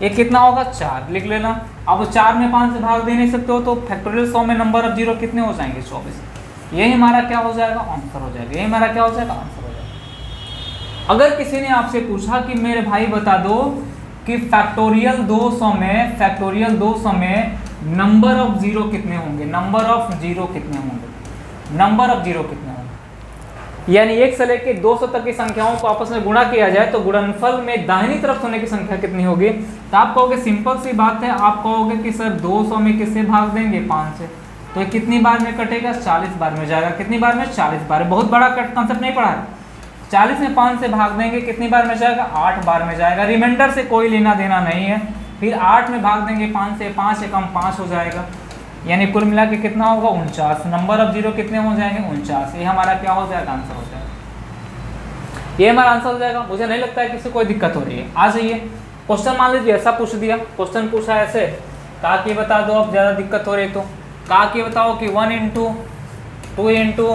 ये कितना होगा? 4 लिख लेना। अब 4 में 5 से भाग दे नहीं सकते हो तो फैक्टोरियल 100 में नंबर ऑफ जीरो कितने हो जाएंगे? 24। यही हमारा क्या हो जाएगा? आंसर हो जाएगा। यही हमारा क्या हो जाएगा? आंसर हो जाएगा। अगर किसी ने आपसे पूछा कि मेरे भाई बता दो कि फैक्टोरियल 200 में नंबर ऑफ जीरो कितने होंगे? नंबर ऑफ जीरो कितने होंगे? यानी 1 से लेकर 200 तक की संख्याओं को आपस में गुणा किया जाए तो गुणनफल में दाहिनी तरफ होने की संख्या कितनी होगी? तो आप कहोगे सिंपल सी बात है, आप कहोगे कि सर 200 में किससे भाग देंगे? 5 से। तो ये कितनी बार में कटेगा? 40 बार में जाएगा। कितनी बार में? 40 बार। बहुत बड़ा कंसेप्ट नहीं पढ़ा है। 40 में 5 से भाग देंगे, कितनी बार में जाएगा? 8 बार में जाएगा। रिमाइंडर से कोई लेना देना नहीं है। फिर 8 में भाग देंगे 5 से, 5 से कम 5 हो जाएगा, यानी कुल मिला के कितना होगा? 49। नंबर ऑफ जीरो कितने हो जाएंगे? 49। ये हमारा क्या हो जाएगा? आंसर हो जाएगा। ये हमारा आंसर हो जाएगा। मुझे नहीं लगता है किसी कोई दिक्कत हो रही है। आ जाइए, क्वेश्चन मान लीजिए ऐसा पूछ दिया, क्वेश्चन पूछा ऐसे, कहा कि बता दो, अब ज़्यादा दिक्कत हो रही है तो कहा कि बताओ कि 1 × 2 into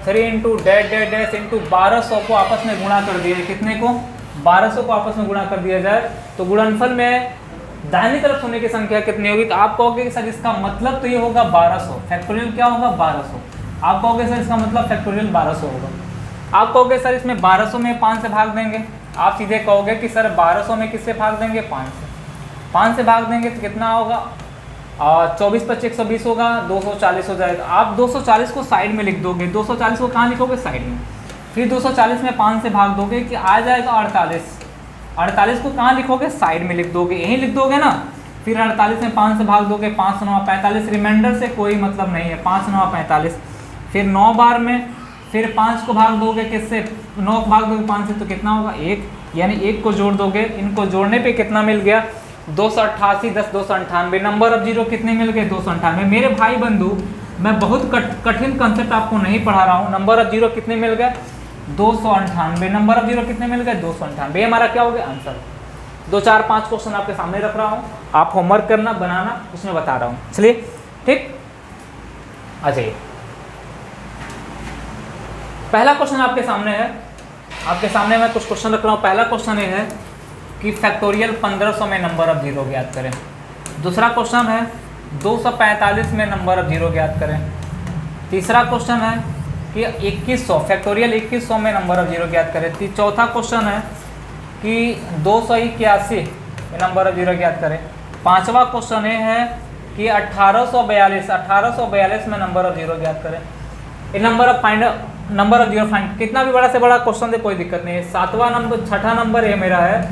3 into dash dash dash into 1200 को आपस में गुणा कर दिया। कितने को? 1200 को आपस में गुणा कर दिया जाए तो गुणनफल में दाहिनी तरफ होने की संख्या कितनी होगी? तो आप कहोगे कि सर इसका मतलब तो ये होगा 1200, फैक्टोरियल क्या होगा? 1200। आप कहोगे सर इसका मतलब फैक्टोरियल 1200 होगा। आप कहोगे सर इसमें 1200 में 5 से भाग देंगे। आप सीधे कहोगे कि सर 1200 में किससे भाग देंगे? 5 से। 5 से भाग देंगे तो कितना होगा? 24 × 25 120 होगा, 240 हो जाएगा। आप 240 को साइड में लिख दोगे। 240 को कहाँ लिखोगे? साइड में। फिर 240 में 5 से भाग दोगे कि आ जाएगा 48। 48 को कहाँ लिखोगे? साइड में लिख दोगे, यहीं लिख दोगे ना। फिर 48 में 5 से भाग दोगे, 5 9 45, रिमाइंडर से कोई मतलब नहीं है, 5 9 45। फिर 9 बार में फिर 5 को भाग दोगे किससे? 9 को भाग दोगे 5 से तो कितना होगा? 1, यानी 1 को जोड़ दोगे। इनको जोड़ने पे कितना मिल गया? 288, 10 298। नंबर ऑफ जीरो कितने मिल गए? 298। मेरे भाई बंधु, मैं बहुत कठिन कंसेप्ट आपको नहीं पढ़ा रहा हूँ। नंबर ऑफ जीरो कितने मिल गए? 298। नंबर ऑफ जीरो कितने मिल गए? 298। ये हमारा क्या हो गया? आंसर। 2 4 5 क्वेश्चन आपके सामने रख रहा हूँ, आप होमवर्क करना, बनाना, उसमें बता रहा हूँ। चलिए ठीक, आ जाइए। पहला क्वेश्चन आपके सामने है, आपके सामने मैं कुछ क्वेश्चन रख रहा हूँ। पहला क्वेश्चन ये है कि फैक्टोरियल 1500 में नंबर ऑफ जीरो ज्ञात करें। दूसरा क्वेश्चन है 245 में नंबर ऑफ जीरो ज्ञात करें। तीसरा क्वेश्चन है कि 2100 फैक्टोरियल 2100 में नंबर ऑफ जीरो ज्ञात करें। चौथा क्वेश्चन है कि 281 में नंबर ऑफ जीरो ज्ञात करें। पांचवा क्वेश्चन ये है कि 1842 में नंबर ऑफ जीरो ज्ञात करें। ये नंबर ऑफ जीरो फाइंड, कितना भी बड़ा से बड़ा क्वेश्चन दे कोई दिक्कत नहीं है। छठा नंबर ये मेरा है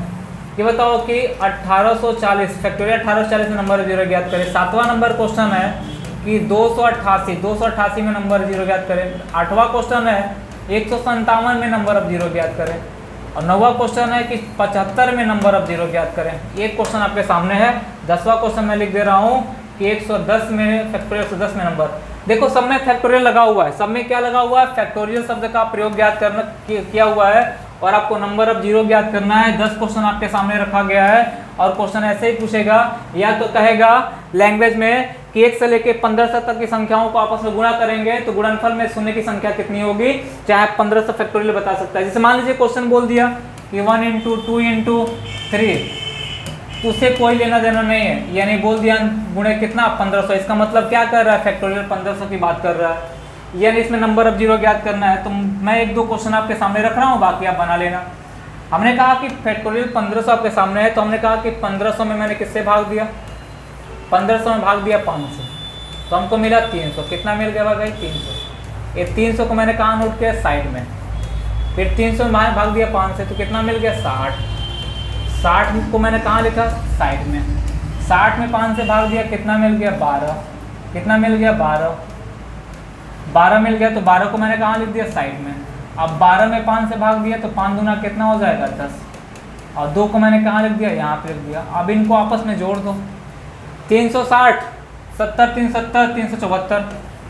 कि बताओ कि 1840 फैक्टोरियल 1840 में नंबर ऑफ जीरो ज्ञात करें। सातवां नंबर क्वेश्चन है कि 288 में नंबर ऑफ जीरो ज्ञात करें। आठवां क्वेश्चन है 157 में नंबर ऑफ जीरो ज्ञात करें। और नौवां क्वेश्चन है कि 75 में नंबर ऑफ जीरो ज्ञात करें। एक क्वेश्चन आपके सामने है। 10वां क्वेश्चन मैं लिख दे रहा हूँ कि 110 में फैक्टोरियल 110 में नंबर। देखो सब में फैक्टोरियल लगा हुआ है, सब में क्या लगा हुआ है? फैक्टोरियल शब्द का प्रयोग ज्ञात करना किया हुआ है और आपको नंबर ऑफ जीरो ज्ञात करना है। 10 क्वेश्चन आपके सामने रखा गया है और क्वेश्चन ऐसे ही पूछेगा, या तो कहेगा लैंग्वेज में कि 1 से लेकर 1500 तक की संख्याओं को आपस में गुणा करेंगे तो गुणनफल में शून्य की संख्या कितनी होगी, चाहे 1500 फैक्टोरियल बता सकता है। जैसे मान लीजिए क्वेश्चन बोल दिया कि 1 × 2 × 3, तो उससे कोई लेना देना नहीं है, यानी बोल दिया गुणे कितना 1500। इसका मतलब क्या कर रहा है? फैक्टोरियल 1500 की बात कर रहा है, यानी इसमें नंबर ऑफ जीरो ज्ञात करना है। तो मैं 1-2 क्वेश्चन आपके सामने रख रहा हूँ, बाकी आप बना लेना। हमने कहा कि फैक्टोरियल 1500 आपके सामने है, तो हमने कहा कि 1500 में मैंने किससे भाग दिया? 1500 में भाग दिया 5 से, तो हमको मिला 300। कितना मिल गया भाई? 300। ये 300 को मैंने कहाँ नोट किया? साइड में। फिर 300 में भाग दिया 5 से, तो कितना मिल गया? 60। 60 को मैंने कहाँ लिखा? साइड में। 60 में 5 से भाग दिया, कितना मिल गया? 12। कितना मिल गया? 12। 12 मिल गया, तो 12 को मैंने कहाँ लिख दिया? साइड में। अब 12 में 5 से भाग दिया तो 5 दूना कितना हो जाएगा? 10। और 2 को मैंने कहाँ लिख दिया? यहाँ पे लिख दिया। अब इनको आपस में जोड़ दो। 360 70 370 374।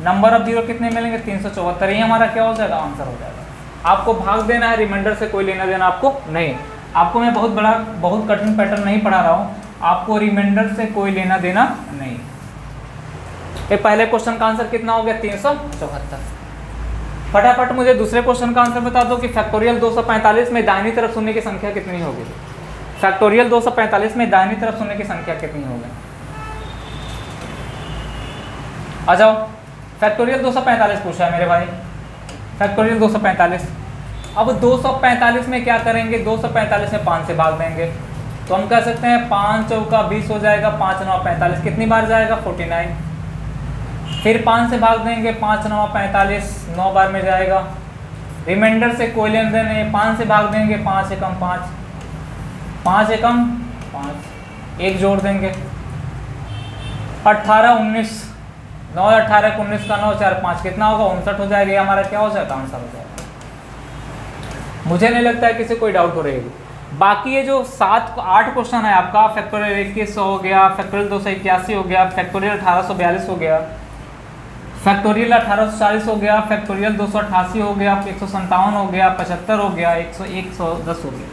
नंबर ऑफ जीरो कितने मिलेंगे? 374। ये हमारा क्या हो जाएगा? आंसर हो जाएगा। आपको भाग देना है, रिमाइंडर से कोई लेना देना आपको नहीं। आपको मैं बहुत कठिन पैटर्न नहीं पढ़ा रहा हूँ, आपको रिमाइंडर से कोई लेना देना नहीं। ये पहले क्वेश्चन का आंसर कितना हो गया? 374। फटाफट मुझे दूसरे क्वेश्चन का आंसर बता दो कि फैक्टोरियल 245 में दाहिनी तरफ शून्य की संख्या कितनी होगी? फैक्टोरियल 245 में दाहिनी तरफ शून्य की संख्या कितनी होगी? आ जाओ, फैक्टोरियल 245 पूछा है मेरे भाई, फैक्टोरियल 245। अब 245 में क्या करेंगे? 245 में 5 से भाग देंगे, तो हम कह सकते हैं 5 चौका 20 हो जाएगा, 5 9 45। कितनी बार जाएगा? 49। फिर 5 से भाग देंगे, 5 9 45, 9 बार में जाएगा। रिमाइंडर से कोई लेन देन नहीं, 5 से भाग देंगे, 5 एकम 5, 5 एकम 5, 1 जोड़ देंगे, 18 19, 9 18 19 का 9 4 5, कितना होगा? 59 हो जाएगा। ये हमारा क्या हो जाएगा? आंसर हो जाएगा। मुझे नहीं लगता है किसी कोई डाउट हो रहेगी। बाकी ये जो 8 क्वेश्चन है आपका, फैक्टोरियल 2100 हो गया, फैक्टोरियल 281 हो गया, फैक्टोरियल 1842 हो गया, फैक्टोरियल 1840 हो गया, फैक्टोरियल 288 हो गया, 157 हो गया, 75 हो गया, 110 हो गया।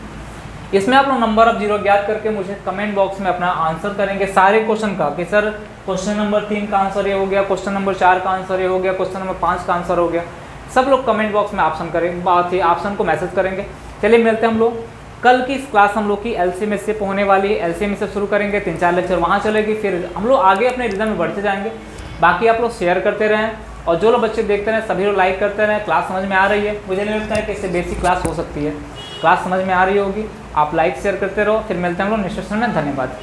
इसमें आप लोग नंबर ऑफ जीरो ज्ञात करके मुझे कमेंट बॉक्स में अपना आंसर करेंगे सारे क्वेश्चन का, कि सर क्वेश्चन नंबर 3 का आंसर ये हो गया, क्वेश्चन नंबर 4 का आंसर ये हो गया, क्वेश्चन नंबर 5 का आंसर हो गया। सब लोग कमेंट बॉक्स में ऑप्शन करेंगे, बात ही ऑप्शन को मैसेज करेंगे। चलिए मिलते हैं हम लोग कल की इस क्लास हम लोग की एलसीएम से होने वाली है। एलसीएम से शुरू करेंगे, 3-4 लेक्चर वहाँ चलेगी, फिर हम लोग आगे अपने रिदम में बढ़ते जाएंगे। बाकी आप लोग शेयर करते रहें, और जो लोग बच्चे देखते रहें सभी लोग लाइक करते रहें। क्लास समझ में आ रही है, मुझे नहीं लगता है कि इससे बेसिक क्लास हो सकती है। क्लास समझ में आ रही होगी, आप लाइक शेयर करते रहो। फिर मिलते हैं हम लोग नेक्स्ट सेशन में। धन्यवाद।